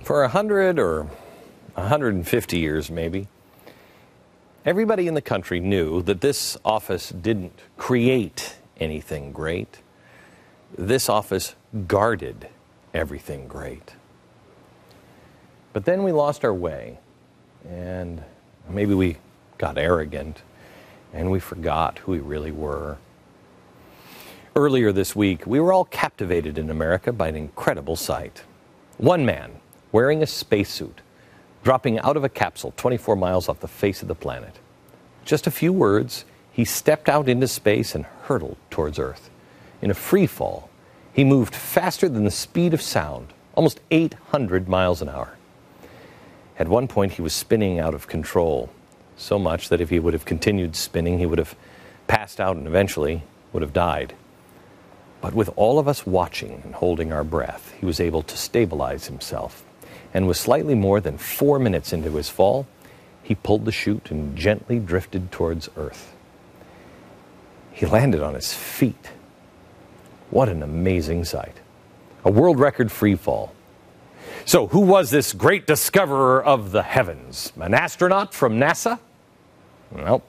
For 100 or 150 years, maybe, everybody in the country knew that this office didn't create anything great. This office guarded everything great. But then we lost our way, and maybe we got arrogant, and we forgot who we really were. Earlier this week, we were all captivated in America by an incredible sight. One man, wearing a spacesuit, dropping out of a capsule 24 miles off the face of the planet. Just a few words, he stepped out into space and hurtled towards Earth. In a free fall, he moved faster than the speed of sound, almost 800 miles an hour. At one point, he was spinning out of control, so much that if he would have continued spinning, he would have passed out and eventually would have died. But with all of us watching and holding our breath, he was able to stabilize himself. And with slightly more than 4 minutes into his fall, he pulled the chute and gently drifted towards Earth. He landed on his feet. What an amazing sight. A world record free fall. So who was this great discoverer of the heavens? An astronaut from NASA? Well,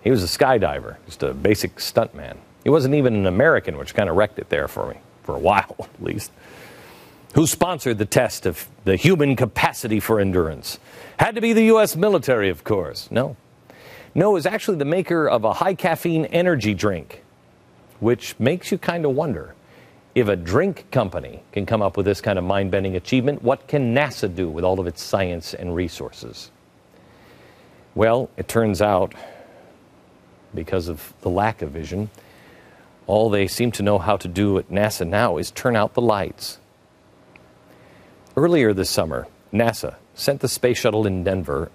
he was a skydiver, just a basic stuntman. He wasn't even an American, which kind of wrecked it there for me, for a while at least. Who sponsored the test of the human capacity for endurance? Had to be the U.S. military, of course. No, it was actually the maker of a high-caffeine energy drink, which makes you kind of wonder, if a drink company can come up with this kind of mind-bending achievement, what can NASA do with all of its science and resources? Well, it turns out, because of the lack of vision, all they seem to know how to do at NASA now is turn out the lights. Earlier this summer, NASA sent the space shuttle Endeavour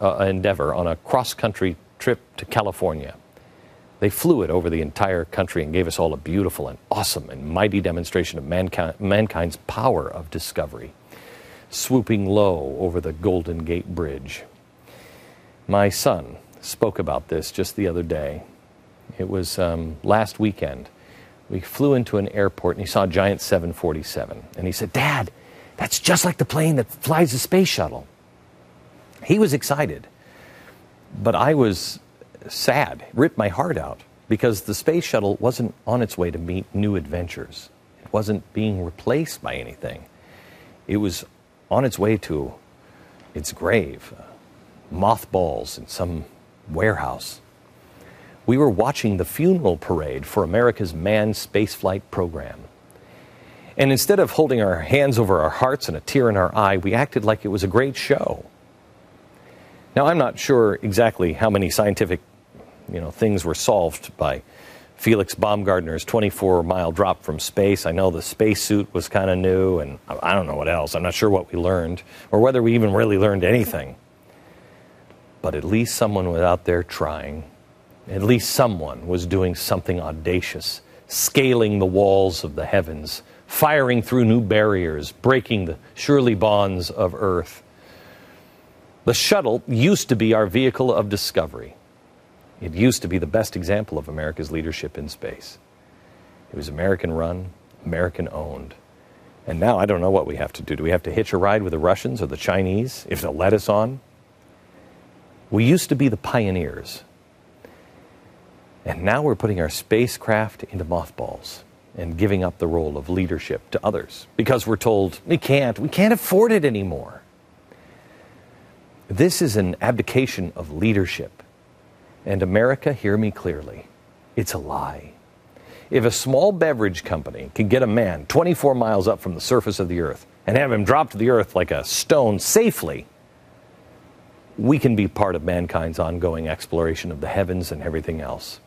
on a cross-country trip to California. They flew it over the entire country and gave us all a beautiful and awesome and mighty demonstration of mankind's power of discovery, swooping low over the Golden Gate Bridge. My son spoke about this just the other day. It was last weekend. We flew into an airport and he saw a giant 747. And he said, "Dad, that's just like the plane that flies the space shuttle." He was excited, but I was sad, ripped my heart out, because the space shuttle wasn't on its way to meet new adventures. It wasn't being replaced by anything. It was on its way to its grave, mothballs in some warehouse. We were watching the funeral parade for America's manned spaceflight program. And instead of holding our hands over our hearts and a tear in our eye, we acted like it was a great show. Now, I'm not sure exactly how many scientific, things were solved by Felix Baumgartner's 24-mile drop from space. I know the spacesuit was kind of new, and I don't know what else. I'm not sure what we learned, or whether we even really learned anything. But at least someone was out there trying. At least someone was doing something audacious, scaling the walls of the heavens, firing through new barriers, breaking the surely bonds of Earth. The shuttle used to be our vehicle of discovery. It used to be the best example of America's leadership in space. It was American-run, American-owned. And now I don't know what we have to do. Do we have to hitch a ride with the Russians or the Chinese, if they'll let us on? We used to be the pioneers. And now we're putting our spacecraft into mothballs and giving up the role of leadership to others because we're told we can't afford it anymore. This is an abdication of leadership. And America, hear me clearly, it's a lie. If a small beverage company can get a man 24 miles up from the surface of the earth and have him drop to the earth like a stone safely, we can be part of mankind's ongoing exploration of the heavens and everything else.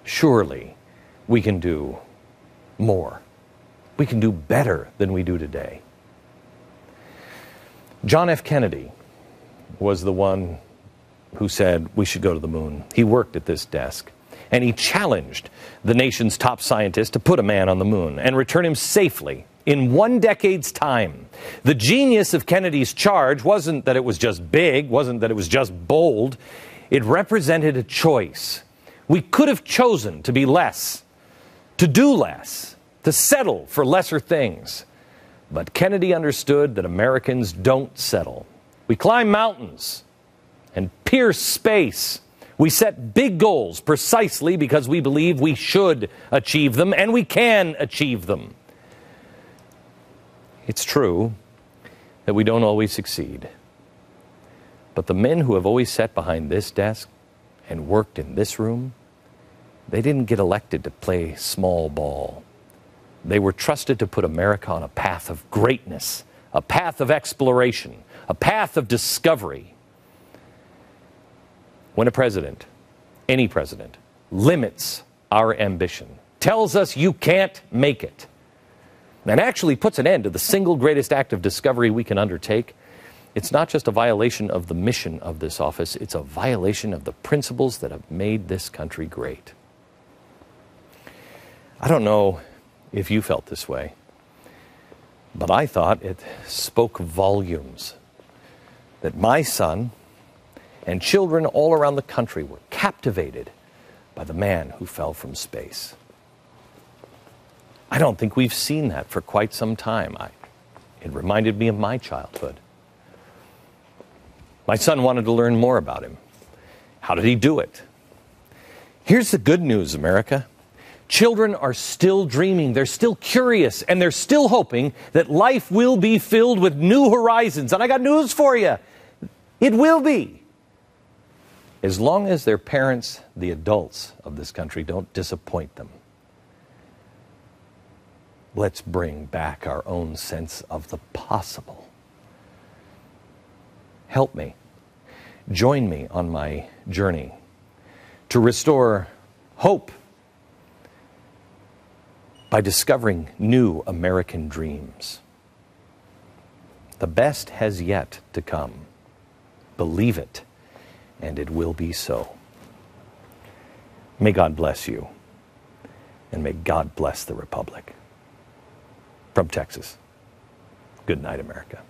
Surely we can do more. We can do better than we do today. John F. Kennedy was the one who said we should go to the moon. He worked at this desk, and he challenged the nation's top scientists to put a man on the moon and return him safely in 1 decade's time. The genius of Kennedy's charge wasn't that it was just big, wasn't that it was just bold. It represented a choice. We could have chosen to be less, to do less, to settle for lesser things. But Kennedy understood that Americans don't settle. We climb mountains and pierce space. We set big goals precisely because we believe we should achieve them and we can achieve them. It's true that we don't always succeed. But the men who have always sat behind this desk and worked in this room, they didn't get elected to play small ball. They were trusted to put America on a path of greatness, a path of exploration, a path of discovery. When a president, any president, limits our ambition, tells us you can't make it, and actually puts an end to the single greatest act of discovery we can undertake, it's not just a violation of the mission of this office, it's a violation of the principles that have made this country great. I don't know if you felt this way, but I thought it spoke volumes that my son and children all around the country were captivated by the man who fell from space. I don't think we've seen that for quite some time. It reminded me of my childhood. My son wanted to learn more about him. How did he do it? Here's the good news, America. Children are still dreaming, they're still curious, and they're still hoping that life will be filled with new horizons. And I got news for you. It will be. As long as their parents, the adults of this country, don't disappoint them. Let's bring back our own sense of the possible. Help me. Join me on my journey to restore hope by discovering new American dreams. The best has yet to come. Believe it, and it will be so. May God bless you, and may God bless the Republic. From Texas, good night, America.